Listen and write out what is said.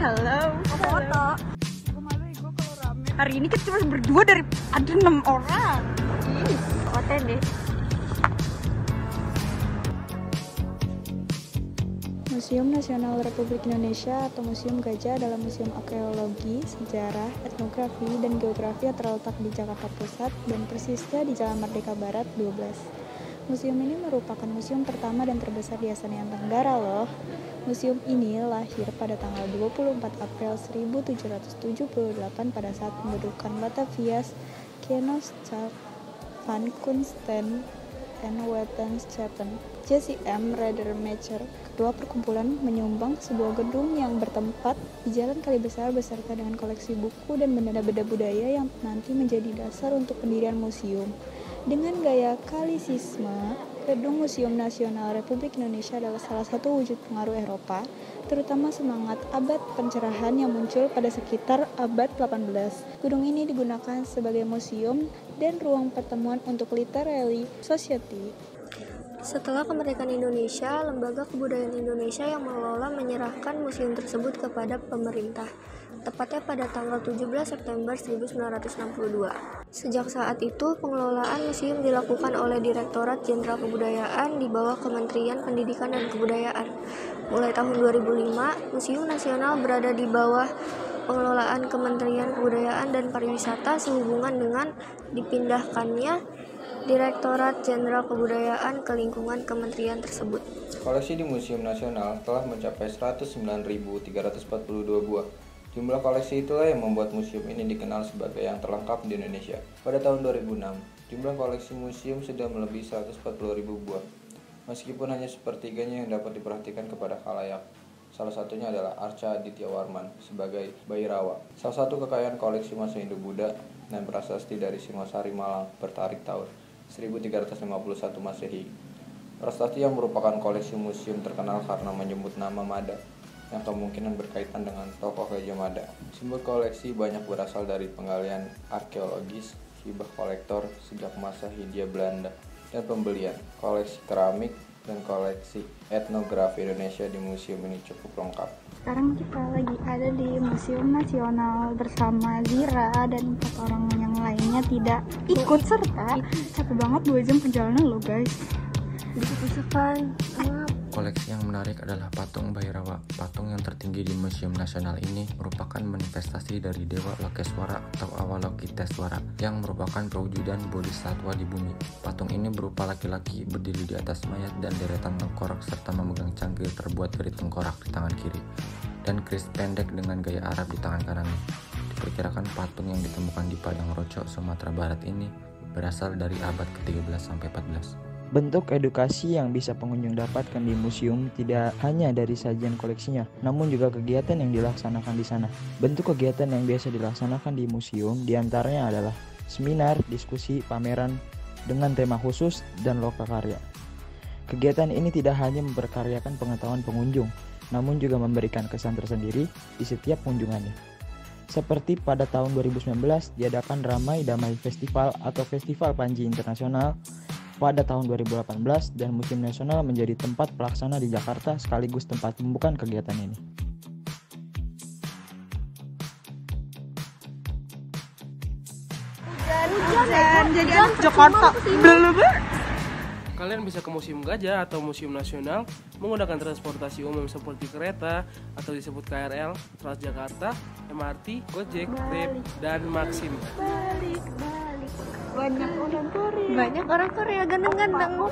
Halo. Foto. Hari ini kita cuma berdua dari ada 6 orang. Foto deh. Museum Nasional Republik Indonesia atau Museum Gajah adalah museum arkeologi, sejarah, etnografi, dan geografi yang terletak di Jakarta Pusat dan persisnya di Jalan Merdeka Barat 12. Museum ini merupakan museum pertama dan terbesar di ASEAN Tenggara loh. Museum ini lahir pada tanggal 24 April 1778 pada saat pendudukan Batavia, Genootschap van Kunsten en Wetenschappen, JCM Radermacher. Kedua perkumpulan menyumbang sebuah gedung yang bertempat di Jalan Kali Besar beserta dengan koleksi buku dan benda-benda budaya yang nanti menjadi dasar untuk pendirian museum. Dengan gaya Klasisisme, gedung Museum Nasional Republik Indonesia adalah salah satu wujud pengaruh Eropa, terutama semangat abad pencerahan yang muncul pada sekitar abad 18. Gedung ini digunakan sebagai museum dan ruang pertemuan untuk literary society. Setelah kemerdekaan Indonesia, Lembaga Kebudayaan Indonesia yang mengelola menyerahkan museum tersebut kepada pemerintah, tepatnya pada tanggal 17 September 1962. Sejak saat itu, pengelolaan museum dilakukan oleh Direktorat Jenderal Kebudayaan di bawah Kementerian Pendidikan dan Kebudayaan. Mulai tahun 2005, Museum Nasional berada di bawah pengelolaan Kementerian Kebudayaan dan Pariwisata sehubungan dengan dipindahkannya Direktorat Jenderal Kebudayaan ke lingkungan kementerian tersebut. Koleksi di Museum Nasional telah mencapai 109.342 buah. Jumlah koleksi itulah yang membuat museum ini dikenal sebagai yang terlengkap di Indonesia. Pada tahun 2006, jumlah koleksi museum sudah melebihi 140.000 buah. Meskipun hanya sepertiganya yang dapat diperhatikan kepada khalayak. Salah satunya adalah Arca Aditya Warman sebagai Bayi Rawa. Salah satu kekayaan koleksi masa Hindu-Buddha dan prasasti dari Singosari Malang bertarik tahun 1351 Masehi. Prasasti yang merupakan koleksi museum terkenal karena menyebut nama Mada yang kemungkinan berkaitan dengan tokoh Gajah Mada. Simbol koleksi banyak berasal dari penggalian arkeologis, hibah kolektor sejak masa Hindia Belanda, dan pembelian. Koleksi keramik dan koleksi etnografi Indonesia di museum ini cukup lengkap. Sekarang kita lagi ada di Museum Nasional bersama Zira dan 4 orang yang lainnya tidak ikut serta. Capek banget 2 jam perjalanan loh guys. Dikutukan. Koleksi yang menarik adalah patung Bayi Rawa. Patung yang tertinggi di Museum Nasional ini merupakan manifestasi dari Dewa Lokeswara atau Avalokiteswara yang merupakan perwujudan bodhisattva di bumi. Patung ini berupa laki-laki berdiri di atas mayat dan deretan tengkorak serta memegang cangkir terbuat dari tengkorak di tangan kiri dan keris pendek dengan gaya Arab di tangan kanannya. Diperkirakan patung yang ditemukan di Padang Roco, Sumatera Barat ini berasal dari abad ke-13 sampai 14. Bentuk edukasi yang bisa pengunjung dapatkan di museum tidak hanya dari sajian koleksinya, namun juga kegiatan yang dilaksanakan di sana. Bentuk kegiatan yang biasa dilaksanakan di museum diantaranya adalah seminar, diskusi, pameran dengan tema khusus, dan lokakarya. Kegiatan ini tidak hanya memperkaryakan pengetahuan pengunjung, namun juga memberikan kesan tersendiri di setiap kunjungannya. Seperti pada tahun 2019 diadakan Ramai Damai Festival atau Festival Panji Internasional pada tahun 2018 dan Museum Nasional menjadi tempat pelaksana di Jakarta sekaligus tempat pembukaan kegiatan ini. Hujan jadi anak Jakarta. Kalian bisa ke Museum Gajah atau Museum Nasional menggunakan transportasi umum seperti kereta atau disebut KRL, Transjakarta, MRT, Gojek, Grab, dan Maxim. Banyak orang Korea ganteng-ganteng.